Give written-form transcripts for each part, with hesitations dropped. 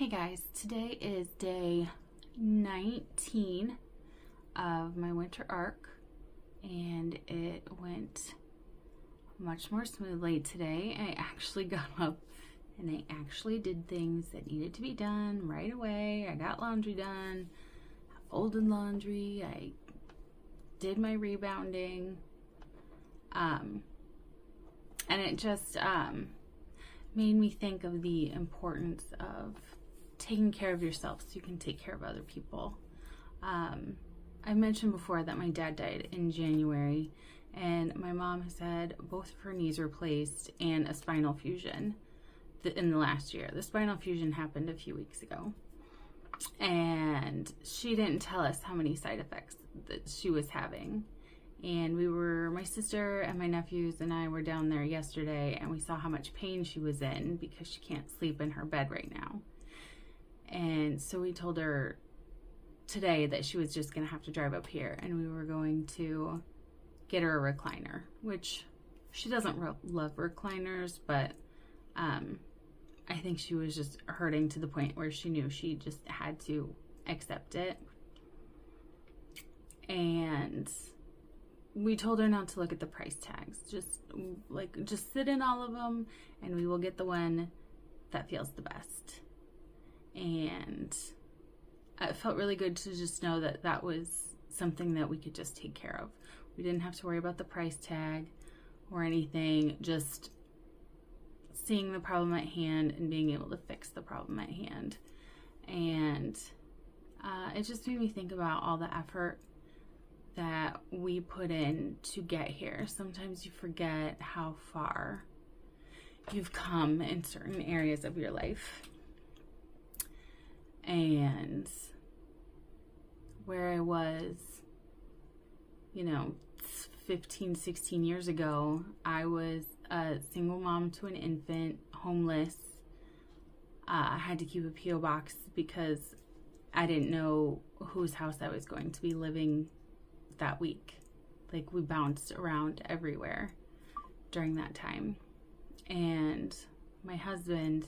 Hey guys, today is day 19 of my winter arc, and it went much more smoothly today. I actually got up and I actually did things that needed to be done right away. I got laundry done, I folded laundry, I did my rebounding, and it just made me think of the importance of taking care of yourself so you can take care of other people. I mentioned before that my dad died in January, and my mom has had both of her knees replaced and a spinal fusion in the last year. The spinal fusion happened a few weeks ago, and she didn't tell us how many side effects that she was having. And my sister and my nephews and I were down there yesterday, and we saw how much pain she was in because she can't sleep in her bed right now. And so we told her today that she was just going to have to drive up here, and we were going to get her a recliner, which she doesn't love recliners, but I think she was just hurting to the point where she knew she just had to accept it. And we told her not to look at the price tags. Just sit in all of them, and we will get the one that feels the best. And it felt really good to just know that that was something that we could just take care of. We didn't have to worry about the price tag or anything, just seeing the problem at hand and being able to fix the problem at hand. And it just made me think about all the effort that we put in to get here. Sometimes you forget how far you've come in certain areas of your life. And where I was, 15, 16 years ago, I was a single mom to an infant, homeless. I had to keep a P.O. box because I didn't know whose house I was going to be living that week. Like, we bounced around everywhere during that time. And my husband,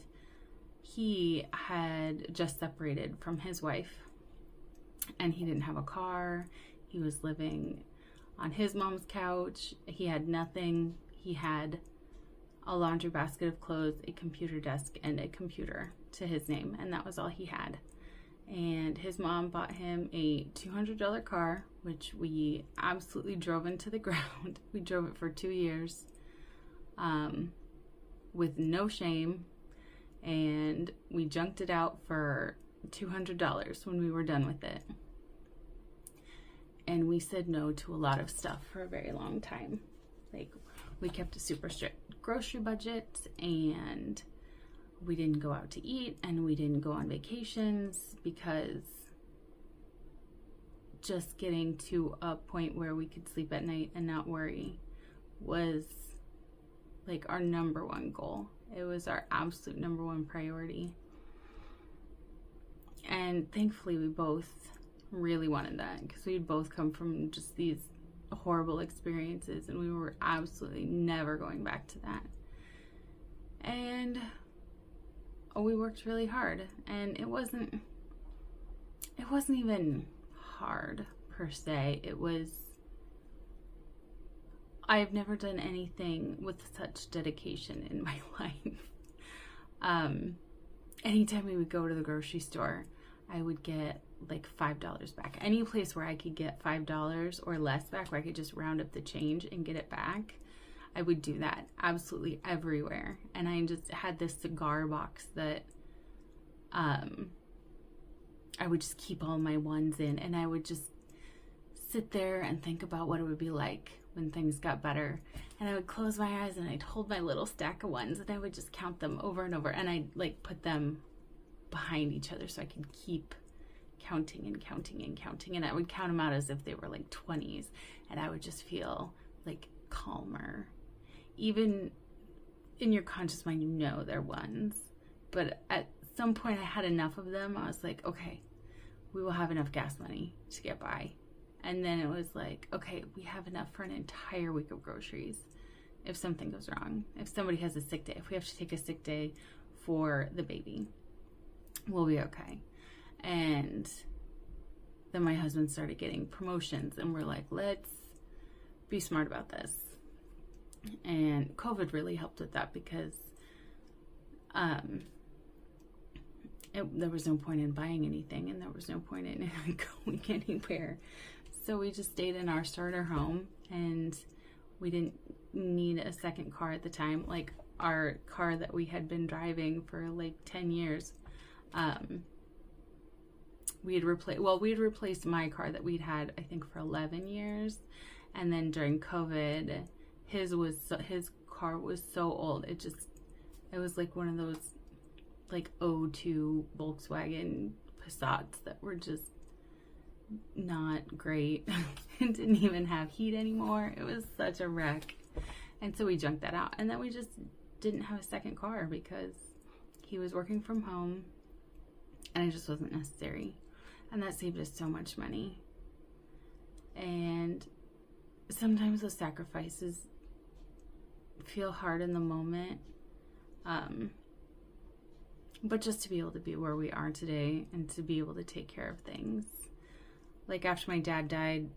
he had just separated from his wife, and he didn't have a car. He was living on his mom's couch. He had nothing. He had a laundry basket of clothes, a computer desk, and a computer to his name, and that was all he had. And his mom bought him a $200 car, which we absolutely drove into the ground. We drove it for 2 years with no shame, and we junked it out for $200 when we were done with it. And we said no to a lot of stuff for a very long time. Like, we kept a super strict grocery budget, and we didn't go out to eat, and we didn't go on vacations, because just getting to a point where we could sleep at night and not worry was like our number one goal. It was our absolute number one priority. And thankfully we both really wanted that, because we'd both come from just these horrible experiences, and we were absolutely never going back to that. And we worked really hard, and it wasn't even hard per se. I've never done anything with such dedication in my life. Anytime we would go to the grocery store, I would get like $5 back. Any place where I could get $5 or less back, where I could just round up the change and get it back, I would do that absolutely everywhere. And I just had this cigar box that I would just keep all my ones in, and I would just sit there and think about what it would be like when things got better. And I would close my eyes, and I'd hold my little stack of ones, and I would just count them over and over, and I'd like put them behind each other so I could keep counting and counting and counting. And I would count them out as if they were like 20s, and I would just feel like calmer. Even in your conscious mind, they're ones, but at some point I had enough of them. I was like, okay, we will have enough gas money to get by. And then it was like, okay, we have enough for an entire week of groceries if something goes wrong, if somebody has a sick day, if we have to take a sick day for the baby. We'll be okay. And then my husband started getting promotions, and we're like, let's be smart about this. And COVID really helped with that because there was no point in buying anything, and there was no point in going anywhere. So we just stayed in our starter home, and we didn't need a second car at the time. Like our car that we had been driving for like 10 years, we had replaced my car that we'd had, I think, for 11 years. And then during COVID, his car was so old. It was like one of those like O2 Volkswagen Passats that were just not great. It didn't even have heat anymore. It was such a wreck. And so we junked that out. And then we just didn't have a second car because he was working from home and it just wasn't necessary. And that saved us so much money. And sometimes those sacrifices feel hard in the moment. But just to be able to be where we are today and to be able to take care of things. Like after my dad died,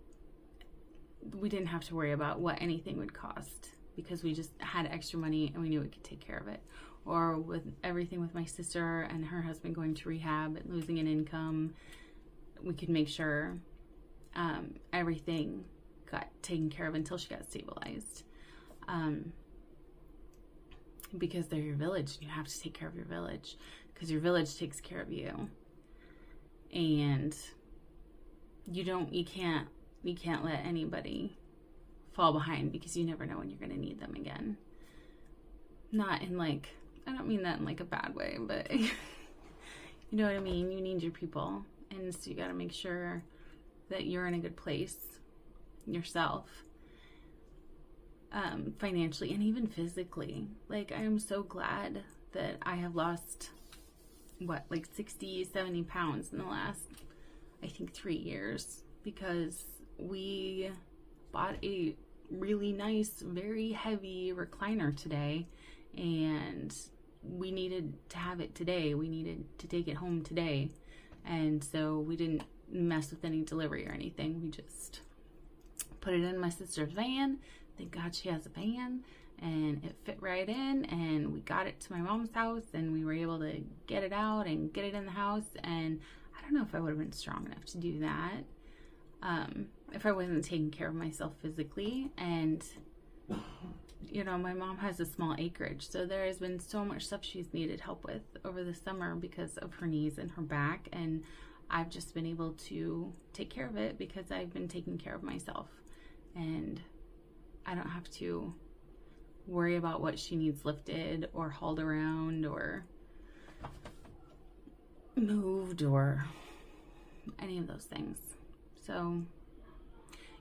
we didn't have to worry about what anything would cost because we just had extra money and we knew we could take care of it. Or with everything with my sister and her husband going to rehab and losing an income, we could make sure everything got taken care of until she got stabilized. Because they're your village and you have to take care of your village because your village takes care of you. And you can't let anybody fall behind because you never know when you're going to need them again. Not in like, I don't mean that in like a bad way, but you know what I mean? You need your people. And so you got to make sure that you're in a good place yourself. Financially and even physically. Like, I am so glad that I have lost, 60, 70 pounds in the last, I think, 3 years. Because we bought a really nice, very heavy recliner today. And we needed to have it today. We needed to take it home today. And so we didn't mess with any delivery or anything. We just put it in my sister's van. Thank God she has a van, and it fit right in, and we got it to my mom's house, and we were able to get it out and get it in the house. And I don't know if I would have been strong enough to do that if I wasn't taking care of myself physically. And you know, my mom has a small acreage, so there has been so much stuff she's needed help with over the summer because of her knees and her back, and I've just been able to take care of it because I've been taking care of myself. And I don't have to worry about what she needs lifted or hauled around or moved or any of those things. So,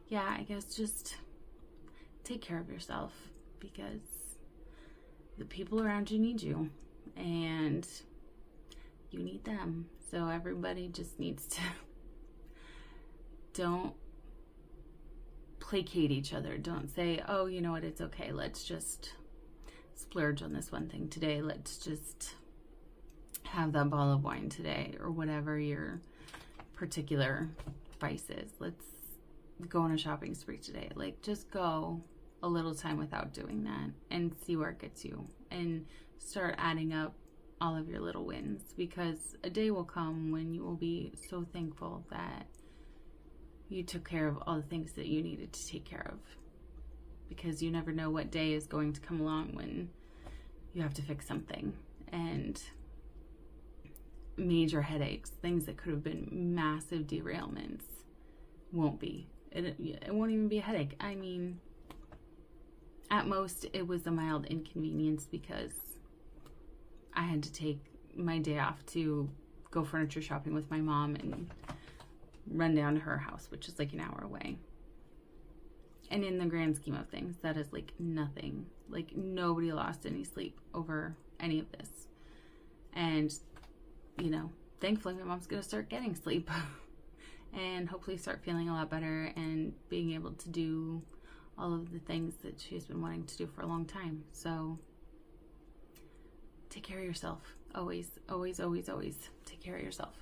yeah, I guess just take care of yourself because the people around you need you and you need them. So everybody just needs to don't placate each other. Don't say, oh, you know what, it's okay. Let's just splurge on this one thing today. Let's just have that bottle of wine today or whatever your particular vice is. Let's go on a shopping spree today. Like, just go a little time without doing that and see where it gets you and start adding up all of your little wins, because a day will come when you will be so thankful that you took care of all the things that you needed to take care of, because you never know what day is going to come along when you have to fix something. And major headaches, things that could have been massive derailments, won't be. It won't even be a headache. I mean, at most it was a mild inconvenience because I had to take my day off to go furniture shopping with my mom and run down to her house, which is like an hour away. And in the grand scheme of things, that is like nothing. Like, nobody lost any sleep over any of this. And, you know, thankfully my mom's gonna start getting sleep and hopefully start feeling a lot better and being able to do all of the things that she's been wanting to do for a long time. So take care of yourself. Always, always, always, always take care of yourself.